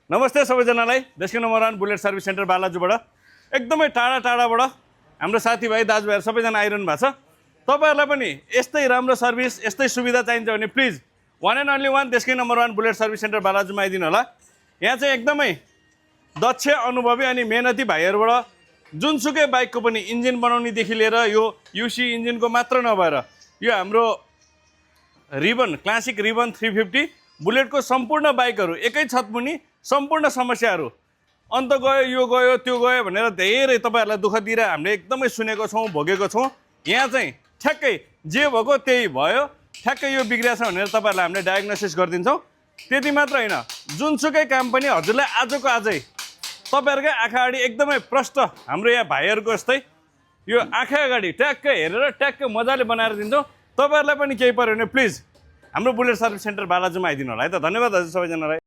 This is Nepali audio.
नमस्ते सबैजनालाई देशको नम्बर 1 बुलेट सर्भिस सेन्टर बालाजुबाट एकदमै टाढा टाढाबाट हाम्रो साथीभाइ दाजुभाइहरू सबैजना आइरहनु भएको छ। तपाईहरुलाई पनि यस्तै राम्रो सर्भिस यस्तै सुविधा चाहिन्छ भने please one and only one देशकै नम्बर 1 बुलेट सर्भिस सेन्टर बालाजुमा आइदिनु होला। यहाँ चाहिँ एकदमै दक्ष अनुभवी अनि मेहनती भाइहरुबाट जुनसुकै बाइकको पनि इन्जिन बनाउनेदेखि लिएर यो युसी इन्जिनको मात्र नभएर यो हाम्रो रिबन क्लासिक रिबन 350 बुलेटको सम्पूर्ण बाइकहरु एकै छतमुनि सम्पूर्ण समस्याहरु अन्त गयो यो गयो त्यो गयो भनेर धेरै तपाईहरुलाई दुःख दिएर हामीले एकदमै सुनेको छौं भोगेको छौं। यहाँ चाहिँ ठ्याक्कै जे भएको त्यही भयो, ठ्याक्कै यो बिग्रिएछ भनेर तपाईहरुलाई हामीले डायग्नोसिस गर्दिन्छौं। त्यति मात्र हैन, जुनसुकै काम पनि हजुरलाई आजको आजै तपाईहरुकै आँखा अगाडि एकदमै प्रष्ट हाम्रो यहाँ भाइहरुको जस्तै यो आँखा अगाडि ट्याक्कै हेरेर ट्याक्कै मजाले बनाएर दिन्छौं। तपाईहरुलाई पनि केही पर्यो भने प्लिज हाम्रो बुलेट सर्भिस सेन्टर बालाजुमा आइदिनु होला है त। धन्यवाद हजुर सबैजनालाई।